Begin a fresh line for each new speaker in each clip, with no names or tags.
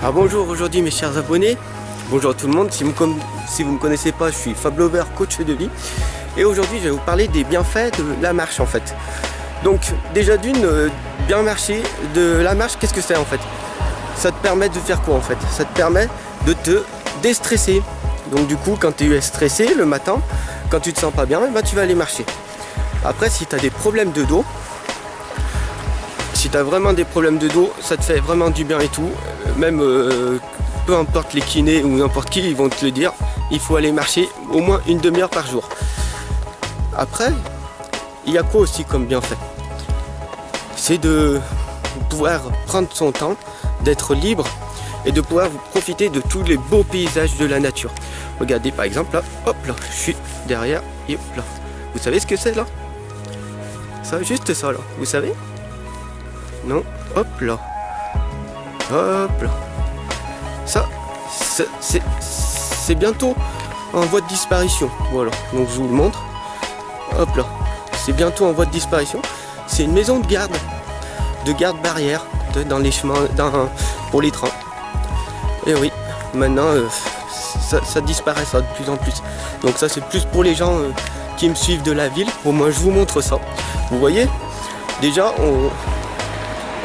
Alors bonjour aujourd'hui mes chers abonnés, bonjour tout le monde, si vous ne me connaissez pas, je suis Fab Lover, coach de vie. Et aujourd'hui je vais vous parler des bienfaits de la marche en fait. Donc déjà d'une, bien marcher, de la marche, qu'est-ce que c'est en fait? Ça te permet de faire quoi en fait? Ça te permet de te déstresser. Donc du coup quand tu es stressé le matin, quand tu te sens pas bien, bah, tu vas aller marcher. Après si tu as des problèmes de dos, si tu as vraiment des problèmes de dos, ça te fait vraiment du bien et tout. Même peu importe les kinés ou n'importe qui, ils vont te le dire, il faut aller marcher au moins une demi-heure par jour. Après, il y a quoi aussi comme bienfait? C'est de pouvoir prendre son temps, d'être libre et de pouvoir profiter de tous les beaux paysages de la nature. Regardez par exemple là, hop là, je suis derrière et hop là. Vous savez ce que c'est là? Ça, juste ça là, vous savez? Non, hop là, hop là. Ça, c'est bientôt en voie de disparition. Voilà, donc je vous le montre. Hop là, c'est bientôt en voie de disparition. C'est une maison de garde barrière dans les chemins, pour les trains. Et oui, maintenant ça disparaît ça de plus en plus. Donc ça c'est plus pour les gens qui me suivent de la ville. Au moins je vous montre ça. Vous voyez, déjà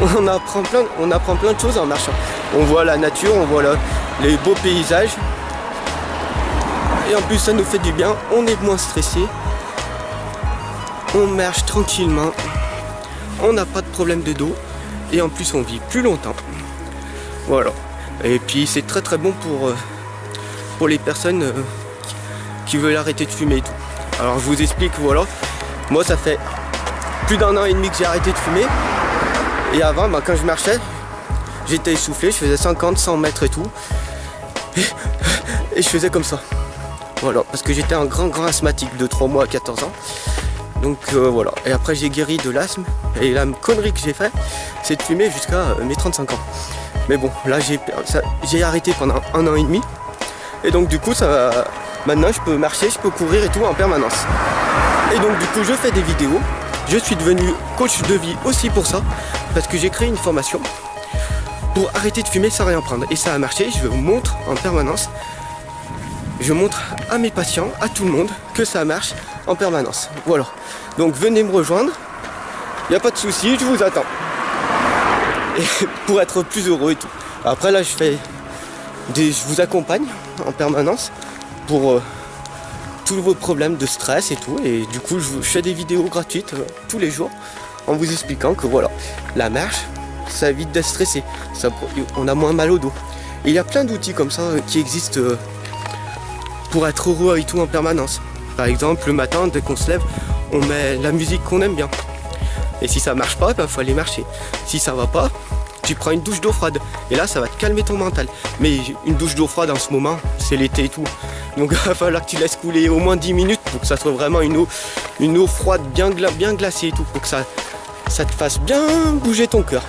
on apprend plein de choses en marchant. On voit la nature, on voit les beaux paysages. Et en plus ça nous fait du bien, on est moins stressé. On marche tranquillement. On n'a pas de problème de dos. Et en plus on vit plus longtemps. Voilà. Et puis c'est très très bon pour les personnes qui veulent arrêter de fumer et tout. Alors je vous explique, voilà. Moi ça fait plus d'1 an et demi que j'ai arrêté de fumer. Et avant, quand je marchais, j'étais essoufflé, je faisais 50, 100 mètres et tout. Et je faisais comme ça. Voilà, parce que j'étais un grand asthmatique de 3 mois à 14 ans. Donc voilà. Et après j'ai guéri de l'asthme. Et la connerie que j'ai fait, c'est de fumer jusqu'à mes 35 ans. Mais bon, là j'ai arrêté pendant 1 an et demi. Et donc du coup, maintenant je peux marcher, je peux courir et tout en permanence. Et donc du coup, je fais des vidéos. Je suis devenu coach de vie aussi pour ça, parce que j'ai créé une formation pour arrêter de fumer sans rien prendre. Et ça a marché, je vous montre en permanence. Je montre à mes patients, à tout le monde, que ça marche en permanence. Voilà. Donc venez me rejoindre, il n'y a pas de souci, je vous attends. Et pour être plus heureux et tout. Après là, je vous accompagne en permanence pour tous vos problèmes de stress et tout, et du coup je fais des vidéos gratuites tous les jours en vous expliquant que voilà, la marche ça évite d'être stressé, on a moins mal au dos. Et il y a plein d'outils comme ça qui existent pour être heureux et tout en permanence. Par exemple le matin dès qu'on se lève, on met la musique qu'on aime bien, et si ça marche pas, il faut aller marcher. Si ça va pas, tu prends une douche d'eau froide et là ça va te calmer ton mental. Mais une douche d'eau froide en ce moment, c'est l'été et tout, donc il va falloir que tu laisses couler au moins 10 minutes pour que ça soit vraiment une eau froide bien glacée et tout, pour que ça te fasse bien bouger ton cœur.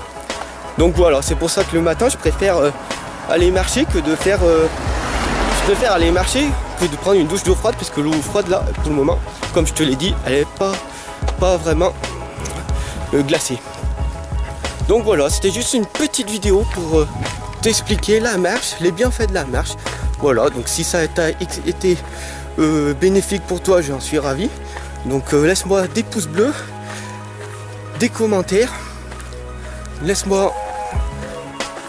Donc voilà, c'est pour ça que le matin je préfère aller marcher que de faire je préfère aller marcher que de prendre une douche d'eau froide, parce que l'eau froide là pour le moment, comme je te l'ai dit, elle est pas vraiment glacée. Donc voilà, c'était juste une petite vidéo pour t'expliquer la marche, les bienfaits de la marche. Voilà, donc si ça a été bénéfique pour toi, j'en suis ravi. Donc laisse-moi des pouces bleus, des commentaires, laisse-moi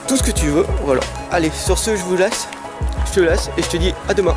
tout ce que tu veux. Voilà, allez, sur ce je te laisse et je te dis à demain.